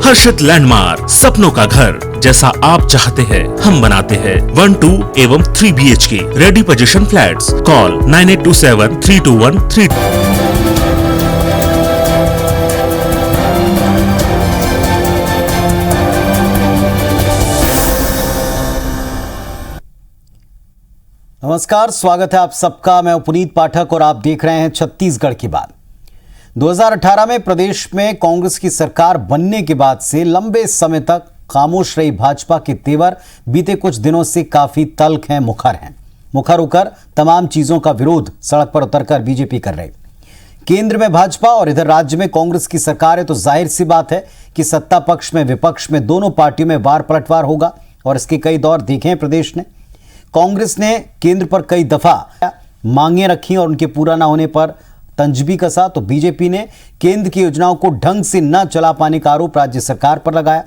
हर्षित landmark, सपनों का घर जैसा आप चाहते हैं हम बनाते हैं। 1, 2 एवं 3 BHK ready position flats. Call 98273213। नमस्कार, स्वागत है आप सबका। मैं पुनीत पाठक और आप देख रहे हैं छत्तीसगढ़ की बात। 2018 में प्रदेश में कांग्रेस की सरकार बनने के बाद से लंबे समय तक खामोश रही भाजपा के तेवर बीते कुछ दिनों से काफी तल्ख हैं, मुखर हैं। मुखर होकर तमाम चीजों का विरोध सड़क पर उतरकर बीजेपी कर रही। केंद्र में भाजपा और इधर राज्य में कांग्रेस की सरकार है तो जाहिर सी बात है कि सत्ता पक्ष में विपक्ष में दोनों पार्टियों में वार पलटवार होगा और इसके कई दौर देखे हैं प्रदेश ने। कांग्रेस ने केंद्र पर कई दफा मांगे रखी और उनके पूरा ना होने पर तंज भी कसा, तो बीजेपी ने केंद्र की योजनाओं को ढंग से न चला पाने का आरोप राज्य सरकार पर लगाया।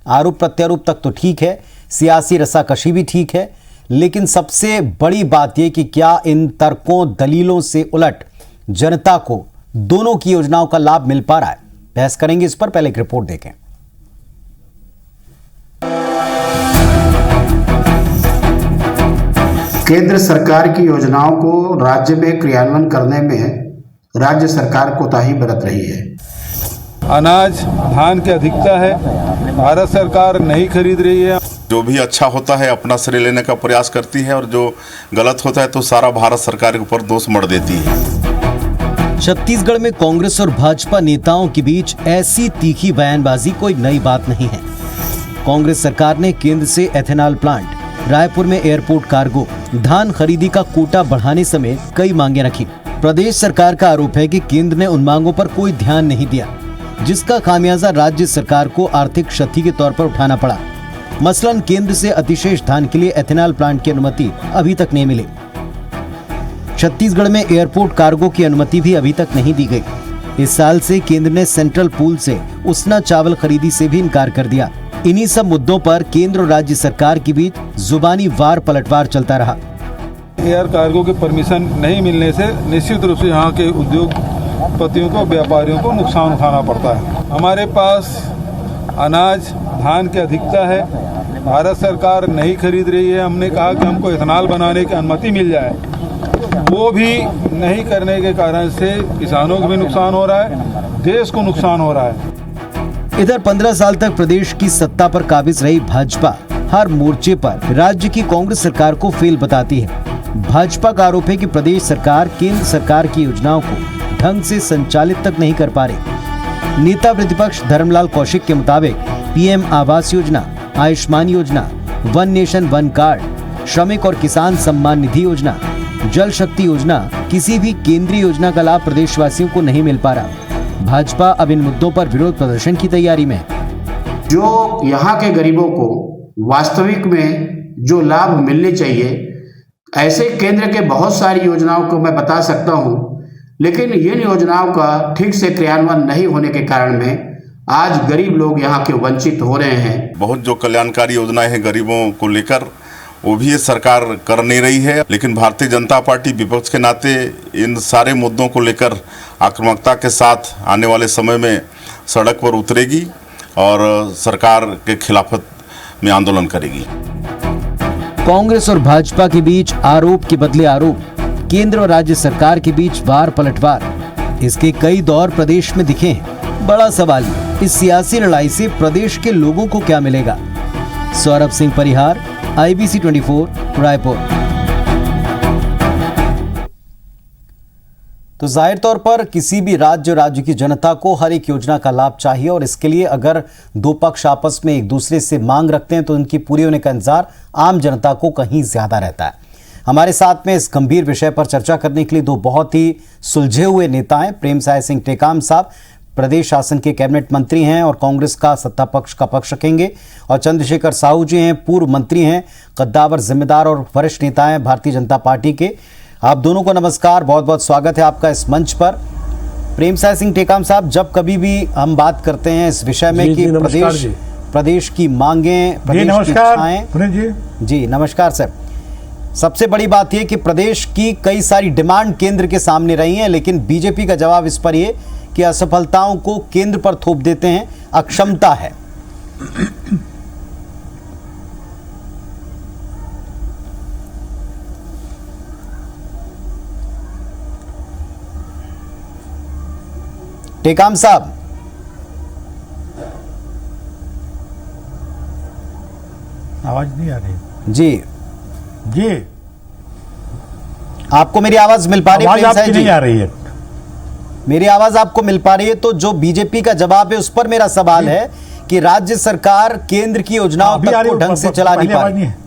आरोप प्रत्यारोप तक तो ठीक है, सियासी रस्साकशी भी ठीक है, लेकिन सबसे बड़ी बात यह कि क्या इन तर्कों दलीलों से उलट जनता को दोनों की योजनाओं का लाभ मिल पा रहा है? बहस करेंगे इस पर, पहले एक रिपोर्ट देखें। केंद्र सरकार की योजनाओं को राज्य में क्रियान्वयन करने में राज्य सरकार कोताही बरत रही है। अनाज धान की अधिकता है, भारत सरकार नहीं खरीद रही है। जो भी अच्छा होता है अपना श्रेय लेने का प्रयास करती है और जो गलत होता है तो सारा भारत सरकार के ऊपर दोष मढ़ देती है। छत्तीसगढ़ में कांग्रेस और भाजपा नेताओं के बीच ऐसी तीखी बयानबाजी कोई नई बात नहीं है। कांग्रेस सरकार ने केंद्र से एथेनॉल प्लांट, रायपुर में एयरपोर्ट कार्गो, धान खरीदी का कोटा बढ़ाने समेत कई मांगे रखी। प्रदेश सरकार का आरोप है कि केंद्र ने उन मांगों पर कोई ध्यान नहीं दिया, जिसका खामियाजा राज्य सरकार को आर्थिक क्षति के तौर पर उठाना पड़ा। मसलन केंद्र से अतिशेष धान के लिए एथेनॉल प्लांट की अनुमति अभी तक नहीं मिली। छत्तीसगढ़ में एयरपोर्ट कार्गो की अनुमति भी अभी तक नहीं दी गई। इस साल से केंद्र ने सेंट्रल पूल से उसना चावल खरीदी से भी इनकार कर दिया। इन्हीं सब मुद्दों पर केंद्र और राज्य सरकार के बीच जुबानी वार पलटवार चलता रहा। एयर कार्गो की परमिशन नहीं मिलने से निश्चित रूप से यहाँ के उद्योगपतियों को, व्यापारियों को नुकसान उठाना पड़ता है। हमारे पास अनाज धान की अधिकता है, भारत सरकार नहीं खरीद रही है। हमने कहा कि हमको इथेनॉल बनाने की अनुमति मिल जाए, वो भी नहीं करने के कारण से किसानों को भी नुकसान हो रहा है, देश को नुकसान हो रहा है। इधर 15 साल तक प्रदेश की सत्ता पर काबिज रही भाजपा हर मोर्चे पर राज्य की कांग्रेस सरकार को फेल बताती है। भाजपा का आरोप है कि प्रदेश सरकार केंद्र सरकार की योजनाओं को ढंग से संचालित तक नहीं कर पा रही। नेता प्रतिपक्ष धर्मलाल कौशिक के मुताबिक पीएम आवास योजना, आयुष्मान योजना, वन नेशन वन कार्ड, श्रमिक और किसान सम्मान निधि योजना, जल शक्ति योजना, किसी भी केंद्रीय योजना का लाभ प्रदेशवासियों को नहीं मिल पा रहा। भाजपा अब इन मुद्दों पर विरोध प्रदर्शन की तैयारी में है। जो यहाँ के गरीबों को वास्तविक में जो लाभ मिलने चाहिए, ऐसे केंद्र के बहुत सारी योजनाओं को मैं बता सकता हूँ, लेकिन इन योजनाओं का ठीक से क्रियान्वयन नहीं होने के कारण में आज गरीब लोग यहाँ के वंचित हो रहे हैं। बहुत जो कल्याणकारी योजनाएं हैं गरीबों को लेकर, वो भी ये सरकार कर नहीं रही है। लेकिन भारतीय जनता पार्टी विपक्ष के नाते इन सारे मुद्दों को लेकर आक्रामकता के साथ आने वाले समय में सड़क पर उतरेगी और सरकार के खिलाफत में आंदोलन करेगी। कांग्रेस और भाजपा के बीच आरोप के बदले आरोप, केंद्र और राज्य सरकार के बीच वार पलटवार, इसके कई दौर प्रदेश में दिखे हैं। बड़ा सवाल इस सियासी लड़ाई से प्रदेश के लोगों को क्या मिलेगा? सौरभ सिंह परिहार, IBC 24, रायपुर। तो जाहिर तौर पर किसी भी राज्य की जनता को हर एक योजना का लाभ चाहिए और इसके लिए अगर दो पक्ष आपस में एक दूसरे से मांग रखते हैं तो उनकी पूरी होने का इंतजार आम जनता को कहीं ज्यादा रहता है। हमारे साथ में इस गंभीर विषय पर चर्चा करने के लिए दो बहुत ही सुलझे हुए नेता हैं। प्रेमसाय सिंह टेकाम साहब प्रदेश शासन के कैबिनेट मंत्री हैं और कांग्रेस का सत्ता पक्ष का पक्ष रखेंगे, और चंद्रशेखर साहू जी हैं, पूर्व मंत्री हैं, कद्दावर जिम्मेदार और वरिष्ठ नेता हैं भारतीय जनता पार्टी के। आप दोनों को नमस्कार, बहुत बहुत स्वागत है आपका इस मंच पर। प्रेमसाय सिंह टेकाम साहब, जब कभी भी हम बात करते हैं इस विषय में कि प्रदेश की मांगें, प्रदेश की इच्छाएं। जी नमस्कार सर। सबसे बड़ी बात यह कि प्रदेश की कई सारी डिमांड केंद्र के सामने रही हैं, लेकिन बीजेपी का जवाब इस पर यह कि असफलताओं को केंद्र पर थोप देते हैं, अक्षमता है? टेकाम साहब, आवाज नहीं आ रही जी जी, आपको मेरी आवाज मिल पा रही है? आवाज प्रेम साई आपकी जी, नहीं आ रही है। मेरी आवाज आपको मिल पा रही है? तो जो बीजेपी का जवाब है उस पर मेरा सवाल है कि राज्य सरकार केंद्र की योजनाओं अभी आ तक रही को है, ढंग से चला नहीं पहले पा आवाज रही। नहीं है।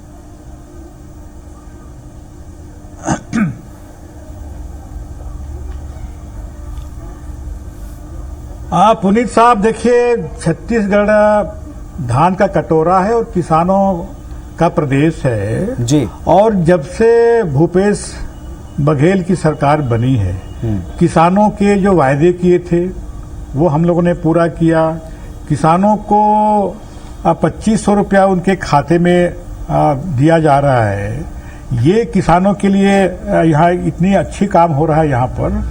पुनीत साहब देखिए, छत्तीसगढ़ धान का कटोरा है और किसानों का प्रदेश है जी। और जब से भूपेश बघेल की सरकार बनी है, किसानों के जो वायदे किए थे वो हम लोगों ने पूरा किया। किसानों को 2500 रुपया उनके खाते में दिया जा रहा है। ये किसानों के लिए यहाँ इतनी अच्छी काम हो रहा है यहाँ पर,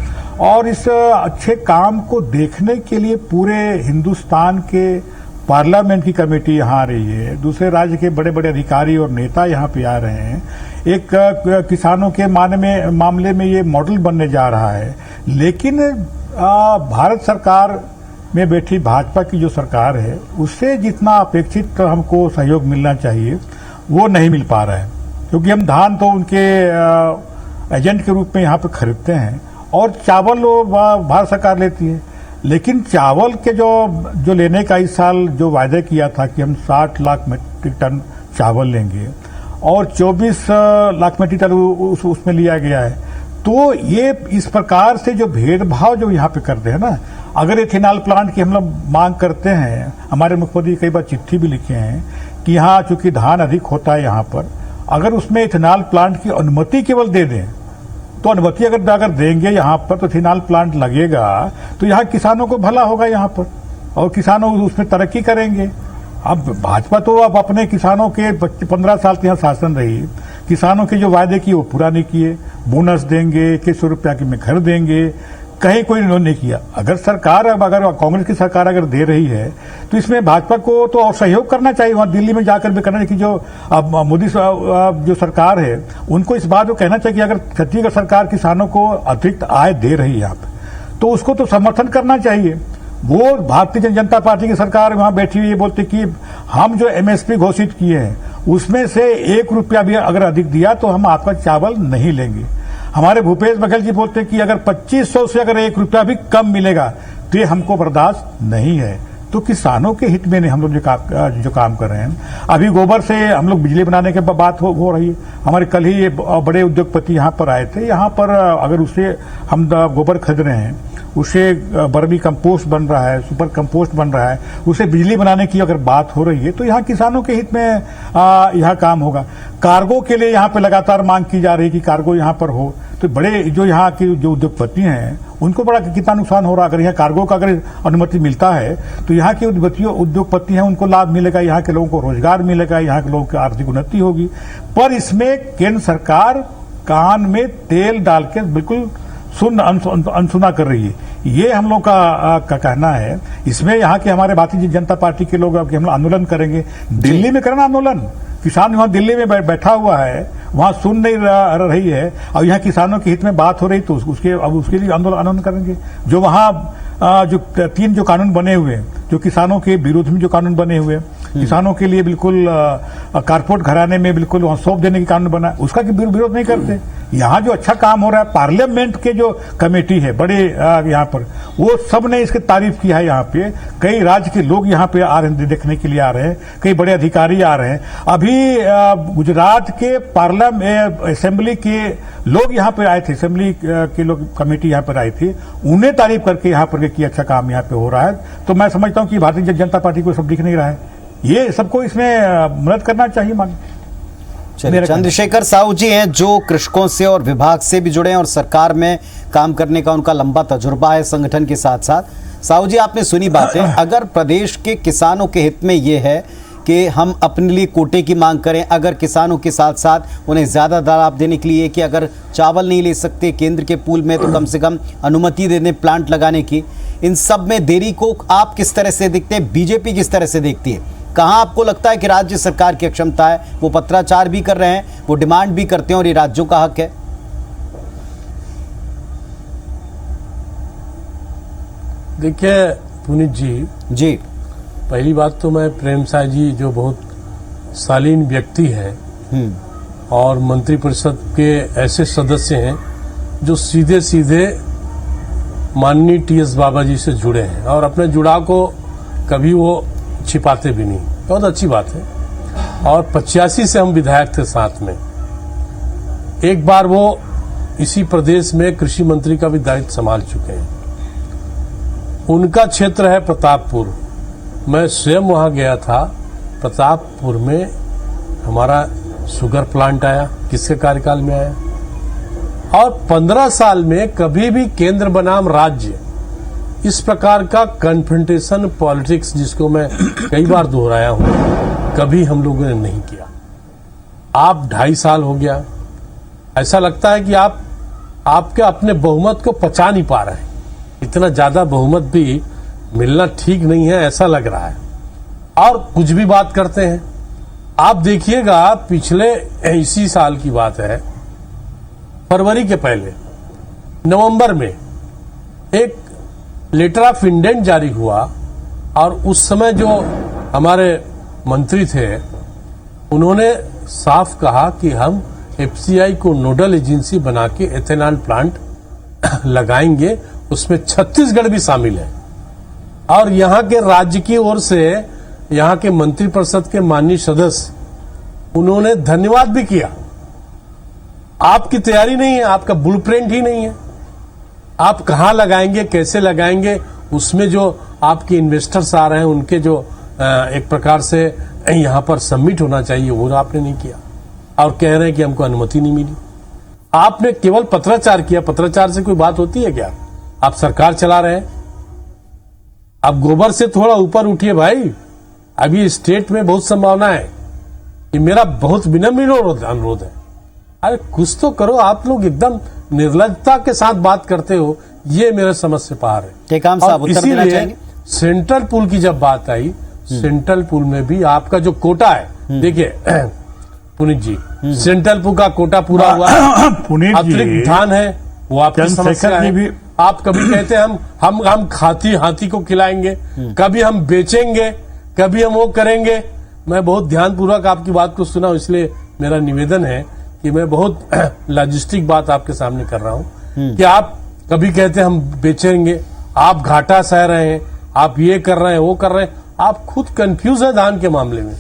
और इस अच्छे काम को देखने के लिए पूरे हिंदुस्तान के पार्लियामेंट की कमेटी यहाँ आ रही है, दूसरे राज्य के बड़े बड़े अधिकारी और नेता यहाँ पे आ रहे हैं। एक किसानों के मामले में ये मॉडल बनने जा रहा है। लेकिन भारत सरकार में बैठी भाजपा की जो सरकार है, उससे जितना अपेक्षित हमको सहयोग मिलना चाहिए वो नहीं मिल पा रहा है, क्योंकि हम धान तो उनके एजेंट के रूप में यहाँ पे खरीदते हैं और चावल वो भारत सरकार लेती है। लेकिन चावल के जो लेने का इस साल जो वायदा किया था कि हम 60 लाख मीट्रिक टन चावल लेंगे और 24 लाख मीट्रिक टन उसमें लिया गया है। तो ये इस प्रकार से जो भेदभाव जो यहाँ पे करते हैं ना, अगर इथेनॉल प्लांट की हम लोग मांग करते हैं, हमारे मुख्यमंत्री कई बार चिट्ठी भी लिखे हैं कि यहाँ चूंकि धान अधिक होता है यहाँ पर, अगर उसमें इथेनॉल प्लांट की अनुमति केवल दे दें, तो अनुमति अगर देंगे यहाँ पर तो इथेनॉल प्लांट लगेगा तो यहाँ किसानों को भला होगा यहाँ पर, और किसानों उसमें तरक्की करेंगे। अब भाजपा तो अब अपने किसानों के 15 साल यहाँ शासन रही, किसानों के जो वायदे किए वो पूरा नहीं किए। बोनस देंगे, 2100 रुपया के में घर देंगे, कहीं कोई नहीं किया। अगर सरकार अगर कांग्रेस की सरकार अगर दे रही है तो इसमें भाजपा को तो और सहयोग करना चाहिए, वहां दिल्ली में जाकर भी करना चाहिए कि जो मोदी जो सरकार है उनको इस बात को कहना चाहिए कि अगर छत्तीसगढ़ सरकार किसानों को अतिरिक्त आय दे रही है यहाँ पे तो उसको तो समर्थन करना चाहिए। वो भारतीय जनता पार्टी की सरकार वहां बैठी हुई बोलती कि हम जो एमएसपी घोषित किए हैं उसमें से 1 रुपया भी अगर अधिक दिया तो हम आपका चावल नहीं लेंगे। हमारे भूपेश बघेल जी बोलते हैं कि अगर 2500 से अगर 1 रुपया भी कम मिलेगा तो ये हमको बर्दाश्त नहीं है। तो किसानों के हित में नहीं हम लोग जो काम कर रहे हैं। अभी गोबर से हम लोग बिजली बनाने की बात हो रही है। हमारे कल ही ये बड़े उद्योगपति यहाँ पर आए थे। यहाँ पर अगर उससे हम गोबर खरीद रहे हैं, उससे बर्मी कंपोस्ट बन रहा है, सुपर कंपोस्ट बन रहा है, उसे बिजली बनाने की अगर बात हो रही है तो यहाँ किसानों के हित में यहाँ काम होगा। कार्गो के लिए यहाँ पे लगातार मांग की जा रही है कि कार्गो यहाँ पर हो, तो बड़े जो यहाँ के जो उद्योगपति हैं उनको बड़ा कितना नुकसान हो रहा है। अगर यहाँ कार्गो का अगर अनुमति मिलता है तो यहाँ के उद्योगपति हैं उनको लाभ मिलेगा, यहाँ के लोगों को रोजगार मिलेगा, यहाँ के लोगों की आर्थिक उन्नति होगी। पर इसमें केंद्र सरकार कान में तेल डाल के बिल्कुल अनसुना कर रही है, ये हम लोग का कहना है। इसमें यहाँ के हमारे भारतीय जनता पार्टी के लोग हम आंदोलन करेंगे, दिल्ली में करना आंदोलन। किसान वहां दिल्ली में बैठा हुआ है, वहां सुन नहीं रही है, और यहाँ किसानों के हित में बात हो रही तो उसके लिए आंदोलन करेंगे। जो वहां जो 3 जो कानून बने हुए हैं, जो किसानों के विरोध में जो कानून बने हुए हैं, किसानों के लिए बिल्कुल कारपोरेट घराने में बिल्कुल वहां सौंप देने के कानून बना, उसका विरोध नहीं करते। यहाँ जो अच्छा काम हो रहा है, पार्लियामेंट के जो कमेटी है बड़े यहाँ पर, वो सब ने इसकी तारीफ की है। यहाँ पे कई राज्य के लोग यहाँ पे आ रहे हैं, देखने के लिए आ रहे हैं, कई बड़े अधिकारी आ रहे हैं। अभी गुजरात के पार्लियामेंट असेंबली के लोग यहाँ पे आए थे, असेंबली के लोग कमेटी यहाँ पर आई थी, उन्हें तारीफ करके यहाँ पर कि अच्छा काम यहाँ पे हो रहा है। तो मैं समझता हूँ कि भारतीय जनता पार्टी को सब दिख नहीं रहा है, ये सबको इसमें मदद करना चाहिए। चलिए, चंद्रशेखर साहू जी हैं जो कृषकों से और विभाग से भी जुड़े हैं और सरकार में काम करने का उनका लंबा तजुर्बा है संगठन के साथ साथ। साहू जी, आपने सुनी बातें। अगर प्रदेश के किसानों के हित में ये है कि हम अपने लिए कोटे की मांग करें, अगर किसानों के साथ साथ उन्हें ज़्यादा लाभ देने के लिए कि अगर चावल नहीं ले सकते केंद्र के पूल में तो कम से कम अनुमति दे दें प्लांट लगाने की, इन सब में देरी को आप किस तरह से देखते हैं, बीजेपी किस तरह से देखती है? कहां आपको लगता है कि राज्य सरकार की अक्षमता है? वो पत्राचार भी कर रहे हैं, वो डिमांड भी करते हैं और ये राज्यों का हक है। देखिए पुनीत जी, पहली बात तो मैं प्रेम साय जी जो बहुत शालीन व्यक्ति हैं और मंत्रिपरिषद के ऐसे सदस्य हैं जो सीधे सीधे माननीय टीएस बाबा जी से जुड़े हैं और अपने जुड़ाव को कभी वो छिपाते भी नहीं। बहुत अच्छी बात है। और 85 से हम विधायक थे साथ में। एक बार वो इसी प्रदेश में कृषि मंत्री का भी दायित्व संभाल चुके हैं। उनका क्षेत्र है प्रतापपुर। मैं स्वयं वहां गया था। प्रतापपुर में हमारा शुगर प्लांट आया, किसके कार्यकाल में आया? और 15 साल में कभी भी केंद्र बनाम राज्य इस प्रकार का कन्फ्रंटेशन पॉलिटिक्स, जिसको मैं कई बार दोहराया हूं, कभी हम लोगों ने नहीं किया। आप 2.5 साल हो गया, ऐसा लगता है कि आपके अपने बहुमत को पचा नहीं पा रहे हैं। इतना ज्यादा बहुमत भी मिलना ठीक नहीं है, ऐसा लग रहा है। और कुछ भी बात करते हैं। आप देखिएगा, पिछले इसी साल की बात है, फरवरी के पहले नवंबर में एक लेटर ऑफ इंडेंट जारी हुआ और उस समय जो हमारे मंत्री थे उन्होंने साफ कहा कि हम एफसीआई को नोडल एजेंसी बना के एथेनॉल प्लांट लगाएंगे, उसमें छत्तीसगढ़ भी शामिल है। और यहाँ के राज्य की ओर से यहाँ के मंत्रिपरिषद के माननीय सदस्य उन्होंने धन्यवाद भी किया। आपकी तैयारी नहीं है, आपका ब्लूप्रिंट ही नहीं है। आप कहाँ लगाएंगे, कैसे लगाएंगे, उसमें जो आपके इन्वेस्टर्स आ रहे हैं उनके जो एक प्रकार से यहाँ पर सबमिट होना चाहिए वो आपने नहीं किया और कह रहे हैं कि हमको अनुमति नहीं मिली। आपने केवल पत्राचार किया। पत्राचार से कोई बात होती है क्या? आप सरकार चला रहे हैं। आप गोबर से थोड़ा ऊपर उठिए भाई। अभी स्टेट में बहुत संभावना है। ये मेरा बहुत विनम्र अनुरोध है। अरे कुछ तो करो। आप लोग एकदम निर्लजता के साथ बात करते हो, ये मेरे समझ से बाहर है। टेकाम साहब उत्तर देना चाहेंगे? सेंट्रल पूल की जब बात आई, सेंट्रल पूल में भी आपका जो कोटा है, देखिए पुनीत जी, सेंट्रल पूल का कोटा पूरा हुआ। पुनीत जी, अतिरिक्त धान है वो आपकी समस्या है। भी आप कभी कहते हैं हम हाथी को खिलाएंगे, कभी हम बेचेंगे, कभी हम वो करेंगे। मैं बहुत ध्यानपूर्वक आपकी बात को सुना, इसलिए मेरा निवेदन है कि मैं बहुत लॉजिस्टिक बात आपके सामने कर रहा हूं कि आप कभी कहते हैं हम बेचेंगे, आप घाटा सह रहे हैं, आप ये कर रहे हैं, वो कर रहे हैं। आप खुद कंफ्यूज है धान के मामले में।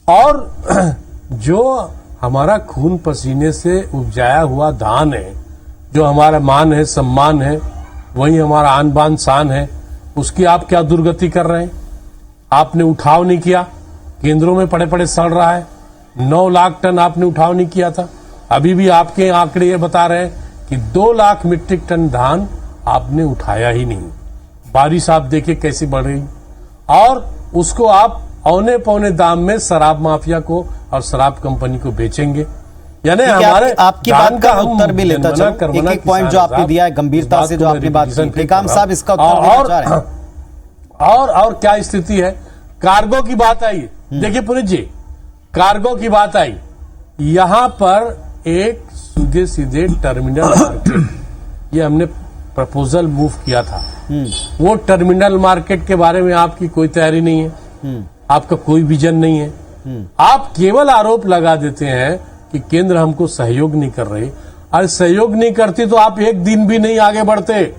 और जो हमारा खून पसीने से उपजाया हुआ धान है, जो हमारा मान है, सम्मान है, वही हमारा आन बान शान है, उसकी आप क्या दुर्गति कर रहे हैं? आपने उठाव नहीं किया, केंद्रों में पड़े पड़े सड़ रहा है। 9 लाख टन आपने उठाव नहीं किया था। अभी भी आपके आंकड़े ये बता रहे हैं कि 2 लाख मीट्रिक टन धान आपने उठाया ही नहीं। बारिश आप देखिए कैसी बढ़ रही, और उसको आप औने पौने दाम में शराब माफिया को और शराब कंपनी को बेचेंगे। यानी हमारे आपकी बात का उत्तर भी लेता चलो। एक पॉइंट जो आपने दिया है, गंभीरता से जो आपने बात की, टेकाम साहब इसका उत्तर देना चाह रहे हैं। और क्या स्थिति है? कार्गो की बात आई। देखिए पुनीत जी, कार्गो की बात आई, यहां पर एक सीधे टर्मिनल मार्केट, ये हमने प्रपोजल मूव किया था। वो टर्मिनल मार्केट के बारे में आपकी कोई तैयारी नहीं है, आपका कोई विजन नहीं है। आप केवल आरोप लगा देते हैं कि केंद्र हमको सहयोग नहीं कर रही। अरे सहयोग नहीं करती तो आप एक दिन भी नहीं आगे बढ़ते।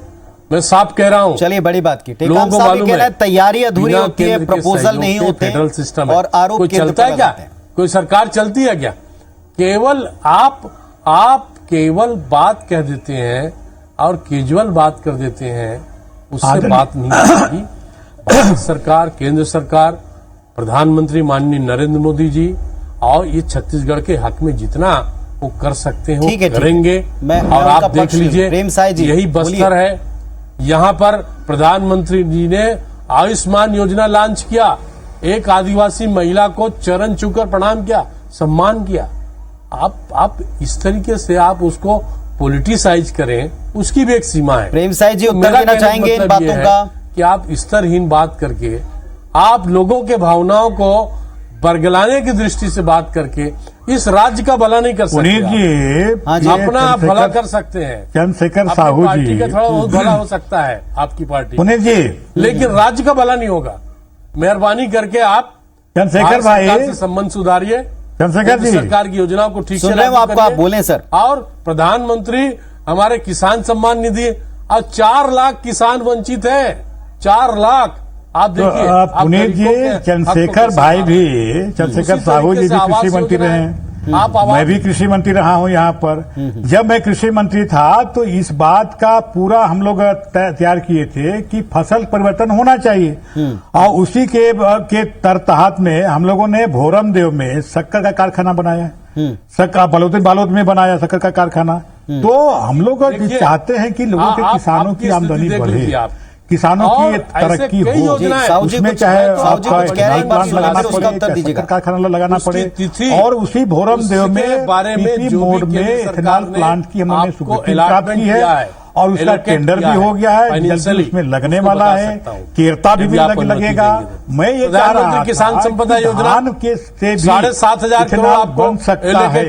मैं साफ कह रहा हूं। चलिए, बड़ी बात की। टेकाम साहब कह रहे हैं तैयारी अधूरी होती है, प्रपोजल नहीं होते, फेडरल सिस्टम और आरोप कोई चलता है क्या? कोई सरकार चलती है क्या? केवल आप केवल बात कह देते हैं और कैजुअल बात कर देते हैं, उससे बात नहीं होगी। भारत सरकार, केंद्र सरकार, प्रधानमंत्री माननीय नरेंद्र मोदी जी और ये छत्तीसगढ़ के हक में जितना वो कर सकते हैं वो करेंगे। और आप देख लीजिए, यही बस्तर है, यहाँ पर प्रधानमंत्री जी ने आयुष्मान योजना लॉन्च किया। एक आदिवासी महिला को चरण छूकर प्रणाम किया, सम्मान किया। आप इस तरीके से आप उसको पॉलिटिसाइज करें, उसकी भी एक सीमा है। प्रेम साई जी तो उत्तर मेरा देना कहने का चाहेंगे इन मतलब ये बातों है का? कि आप स्तरहीन बात करके, आप लोगों के भावनाओं को बरगलाने की दृष्टि से बात करके इस राज्य का भला नहीं कर सकते। पुनीत जी, हाँ जी, अपना आप भला कर सकते हैं, चंद्रशेखर अपनी साहू पार्टी जी, का थोड़ा बहुत भला हो सकता है आपकी पार्टी, पुनीत जी, लेकिन राज्य का भला नहीं होगा। मेहरबानी करके आप चंद्रशेखर भारत भाई, सरकार से संबंध सुधारिए, चंद्रशेखर जी, सरकार की योजनाओं को ठीक से सुन रहे हो लागू आपको, आप करिए। बोलें सर। और प्रधानमंत्री हमारे किसान सम्मान निधि, और 4 लाख किसान वंचित है, 4 लाख। आप देखिए, आप पुनीत गरीबों जी, के हक को चंद्रशेखर कैसे भाई मारते हैं। भी, चंद्रशेखर उसी साहू जी तरीके से भी आवास कृषि मंत्री योजना रहे है। हैं, आप आवास, मैं भी कृषि मंत्री रहा हूं यहाँ पर। जब मैं कृषि मंत्री था तो इस बात का पूरा हम लोग तैयार किए थे कि फसल परिवर्तन होना चाहिए, और उसी के तहत में हम लोगों ने भोरम देव में शक्कर का कारखाना बनाया, बालोद में बनाया शक्कर का कारखाना। तो हम लोग चाहते हैं कि लोगों के किसानों की आमदनी बढ़े, किसानों की तरक्की हो, उसमें चाहे आपका इथेनॉल प्लांट लगाना पड़े, चाहे शक्कर कारखाना लगाना पड़े, और उसी भोरम देव में पीपी मोड में इथेनॉल प्लांट की हमने स्वीकृति प्राप्त की है, और उसका टेंडर भी हो गया है, जल्दी उसमें लगने वाला है, केरता भी लगेगा। मैं ये चाह रहा था किसान संपदा योजना धान के से भी 7,500 करोड़ आपको बन सकता है,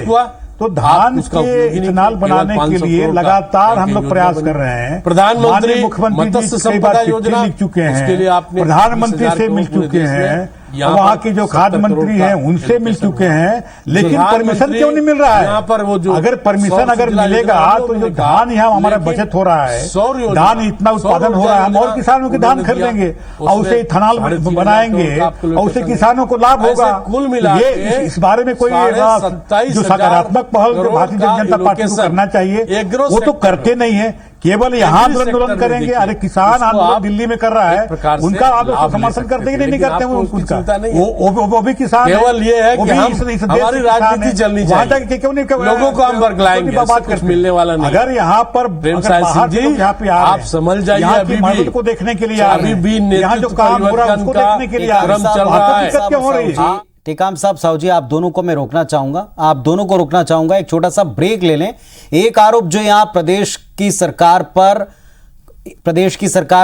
तो धान के इथेनॉल बनाने के लिए लगातार हम लोग प्रयास कर रहे हैं। प्रधानमंत्री मुख्यमंत्री मत्स्य जी कई संपदा बार योजना लिख चुके उसके लिए हैं, आपने प्रधानमंत्री से मिल चुके हैं, वहाँ के जो खाद्य मंत्री हैं उनसे मिल चुके हैं, लेकिन परमिशन क्यों नहीं मिल रहा है? यहाँ पर वो जो अगर परमिशन अगर मिलेगा तो जो धान यहाँ हमारा बचत हो रहा है, धान इतना उत्पादन हो रहा है, हम और किसानों के धान खरीदेंगे और उसे इथेनॉल बनाएंगे और उससे किसानों को लाभ होगा। कुल मिला ये इस बारे में कोई जो सकारात्मक पहल जो भारतीय जनता पार्टी को करना चाहिए वो तो करते नहीं है, केवल यहाँ आंदोलन करेंगे। अरे किसान आंदोलन दिल्ली में कर रहा है, उनका आप समर्थन करते कि नहीं करते हैं? उनका वो भी किसान केवल ये है कि हमारी राजनीति चलनी चाहिए, क्यों नहीं लोगों को हम बरगलाएंगे, बात कुछ मिलने वाला नहीं। अगर यहाँ पर यहाँ पे आप समझ जाइए, अभी भी को देखने के लिए अभी भी यहाँ जो काम हो रहा है उसको देखने के लिए क्रम चल रहा है। क्यों हो रही है? टेकाम साहब, साहू जी, आप दोनों को मैं रोकना चाहूंगा, आप दोनों को रोकना चाहूंगा, एक छोटा सा ब्रेक ले लें। एक आरोप जो यहां प्रदेश की सरकार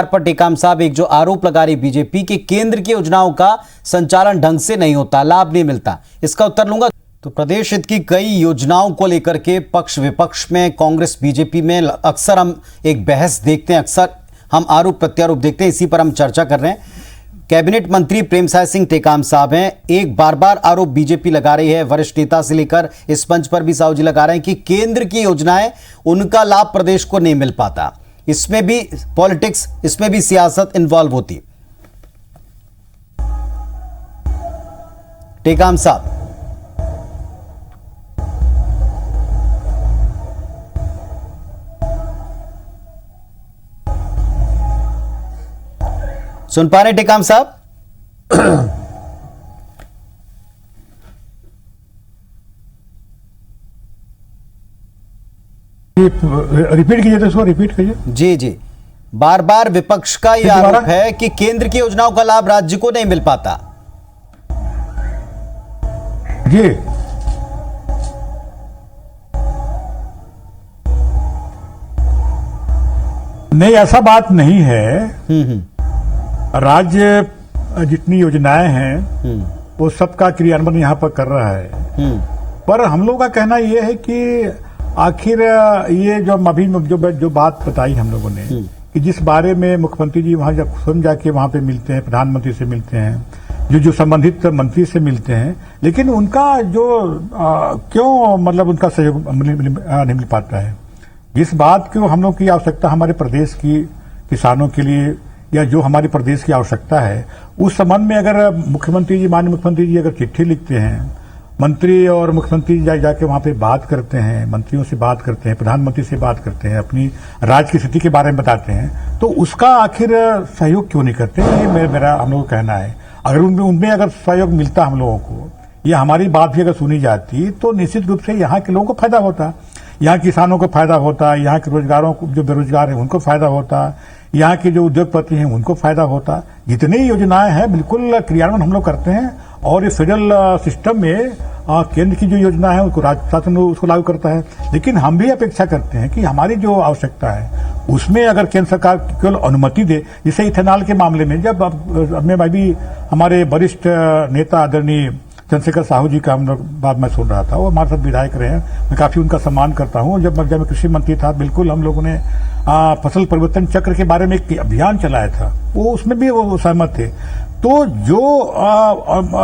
पर टेकाम साहब एक जो आरोप लगा रही बीजेपी कि केंद्र की योजनाओं का संचालन ढंग से नहीं होता, लाभ नहीं मिलता, इसका उत्तर लूंगा। तो प्रदेश हित की कई योजनाओं को लेकर के पक्ष विपक्ष में, कांग्रेस बीजेपी में अक्सर हम एक बहस देखते हैं, अक्सर हम आरोप प्रत्यारोप देखते हैं, इसी पर हम चर्चा कर रहे हैं। कैबिनेट मंत्री प्रेमसाय सिंह टेकाम साहब हैं, एक बार आरोप बीजेपी लगा रही है, वरिष्ठ नेता से लेकर इस मंच पर भी साहू जी लगा रहे हैं कि केंद्र की योजनाएं, उनका लाभ प्रदेश को नहीं मिल पाता। इसमें भी पॉलिटिक्स, इसमें भी सियासत इन्वॉल्व होती। टेकाम साहब, सुन पा रहे टेकाम साहब? रिपीट कीजिए, तो इसको रिपीट कीजिए। जी जी, बार बार विपक्ष का यह आरोप है कि केंद्र की योजनाओं का लाभ राज्य को नहीं मिल पाता। जी, नहीं, ऐसा बात नहीं है। राज्य जितनी योजनाएं हैं वो सबका क्रियान्वयन यहाँ पर कर रहा है, पर हम लोग का कहना यह है कि आखिर ये जो अभी जो बात बताई हम लोगों ने कि जिस बारे में मुख्यमंत्री जी वहां जब स्वयं जाके वहां पे मिलते हैं, प्रधानमंत्री से मिलते हैं, जो संबंधित मंत्री से मिलते हैं, लेकिन उनका जो क्यों मतलब उनका सहयोग नहीं मिल पाता है। जिस बात की हम लोग की आवश्यकता हमारे प्रदेश की किसानों के लिए या जो हमारे प्रदेश की आवश्यकता है, उस संबंध में अगर मुख्यमंत्री जी, माननीय मुख्यमंत्री जी अगर चिट्ठी लिखते हैं, मंत्री और मुख्यमंत्री जाके वहां पे बात करते हैं, मंत्रियों से बात करते हैं, प्रधानमंत्री से बात करते हैं, अपनी राज्य की स्थिति के बारे में बताते हैं, तो उसका आखिर सहयोग क्यों नहीं करते? ये मेरा हम लोग का कहना है। अगर उनमें अगर सहयोग मिलता हम लोगों को, या हमारी बात भी अगर सुनी जाती, तो निश्चित रूप से यहाँ के लोगों को फायदा होता, यहाँ किसानों को फायदा होता, यहाँ के रोजगारों को, जो बेरोजगार हैं उनको फायदा होता, यहाँ के जो उद्योगपति हैं उनको फायदा होता। जितनी योजनाएं हैं बिल्कुल क्रियान्वयन हम लोग करते हैं, और ये फेडरल सिस्टम में केंद्र की जो योजना है उसको राज्य शासन उसको लागू करता है। लेकिन हम भी अपेक्षा करते हैं कि हमारी जो आवश्यकता है उसमें अगर केंद्र सरकार केवल अनुमति दे, जैसे इथेनॉल के मामले में जब मैं भी हमारे वरिष्ठ नेता आदरणीय चंद्रशेखर साहू जी का हम लोग बात मैं सुन रहा था, वो हमारे साथ विधायक रहे हैं, मैं काफी उनका सम्मान करता हूं। जब मैं कृषि मंत्री था, बिल्कुल हम लोगों ने फसल परिवर्तन चक्र के बारे में एक अभियान चलाया था, वो उसमें भी वो सहमत थे। तो जो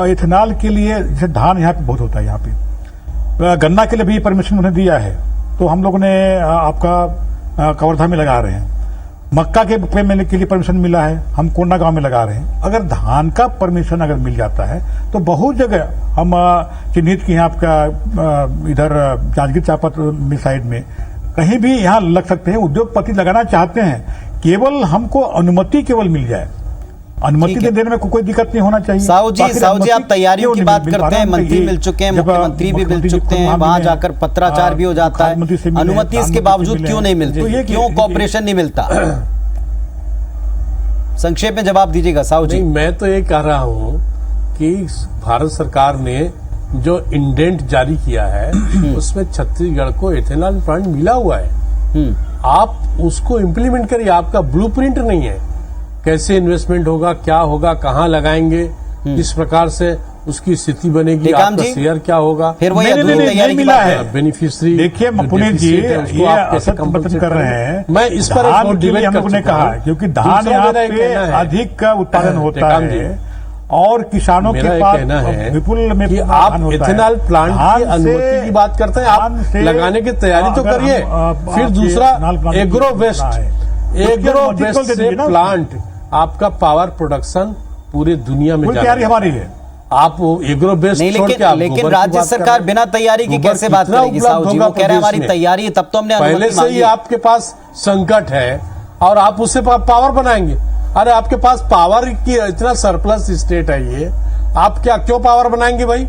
इथेनॉल के लिए, जैसे धान यहाँ पे बहुत होता है, यहाँ पे गन्ना के लिए भी परमिशन उन्हें दिया है, तो हम लोगों ने आपका कवर्धा में लगा रहे हैं। मक्का के पेड़ के लिए परमिशन मिला है, हम कोंडा गांव में लगा रहे हैं। अगर धान का परमिशन अगर मिल जाता है तो बहुत जगह हम चिन्हित की आपका इधर जांजगीर चांपा साइड में कहीं भी यहाँ लग सकते हैं। उद्योगपति लगाना चाहते हैं, केवल हमको अनुमति केवल मिल जाए, अनुमति देने में कोई दिक्कत नहीं होना चाहिए। साहू जी आप तैयारियों की बात करते हैं, मंत्री मिल चुके हैं, मुख्यमंत्री भी मिल चुके हैं, वहां जाकर पत्राचार भी हो जाता है, अनुमति इसके बावजूद क्यों नहीं मिलती, क्यों कॉपरेशन नहीं मिलता? संक्षेप में जवाब दीजिएगा साहू जी। मैं तो ये कह रहा हूं कि भारत सरकार ने जो इंडेंट जारी किया है उसमें छत्तीसगढ़ को इथेनॉल प्लांट मिला हुआ है। आप उसको इम्प्लीमेंट करिए, आपका ब्लूप्रिंट नहीं है, कैसे इन्वेस्टमेंट होगा, क्या होगा, कहाँ लगाएंगे, किस प्रकार से उसकी स्थिति बनेगी, आपका शेयर क्या होगा, फिर वही नहीं मिला है बेनिफिशियरी। देखिए पुनीत जी, ये असत्य कर रहे हैं। मैं इस पर हम लोगों ने कहा क्योंकि धान यहाँ पे अधिक उत्पादन होता है और किसानों के पास विपुल में कि आप इथेनॉल प्लांट की अनुमति की बात करते हैं, आप लगाने की तैयारी तो करिए। फिर दूसरा एग्रो वेस्ट से प्लांट, आपका पावर प्रोडक्शन पूरे दुनिया में तैयारी हमारी है। आप एग्रो बेस्ड नहीं, लेकिन राज्य सरकार बिना तैयारी की कैसे बात करेगी साहू जी? वो कह रहे हैं हमारी तैयारी है, तब तो हमने पहले से ही आपके पास संकट है और आप उससे पावर बनाएंगे। अरे आपके पास पावर की इतना सरप्लस स्टेट है ये, आप क्यों पावर बनाएंगे भाई?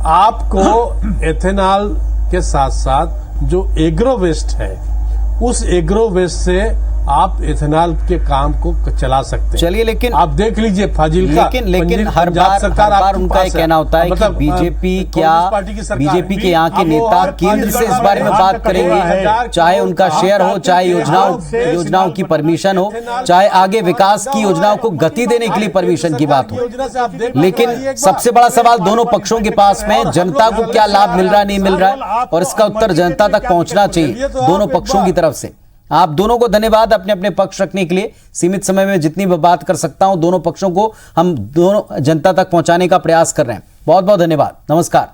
आपको एथेनॉल के साथ साथ जो एग्रो वेस्ट है, उस एग्रो वेस्ट से आप इथेनॉल के काम को चला सकते हैं। चलिए, लेकिन आप देख लीजिए फाजिलका, लेकिन हर बार उनका ये कहना होता है कि बीजेपी के यहाँ के नेता केंद्र से इस बारे में बात करेंगे, चाहे उनका शेयर हो, चाहे योजनाओं की परमिशन हो, चाहे आगे विकास की योजनाओं को गति देने के लिए परमिशन की बात हो। लेकिन सबसे बड़ा सवाल दोनों पक्षों के पास में, जनता को क्या लाभ मिल रहा है, नहीं मिल रहा है, और इसका उत्तर जनता तक पहुंचना चाहिए दोनों पक्षों की तरफ से। आप दोनों को धन्यवाद अपने अपने पक्ष रखने के लिए। सीमित समय में जितनी बात कर सकता हूं, दोनों पक्षों को हम दोनों जनता तक पहुंचाने का प्रयास कर रहे हैं। बहुत बहुत धन्यवाद, नमस्कार।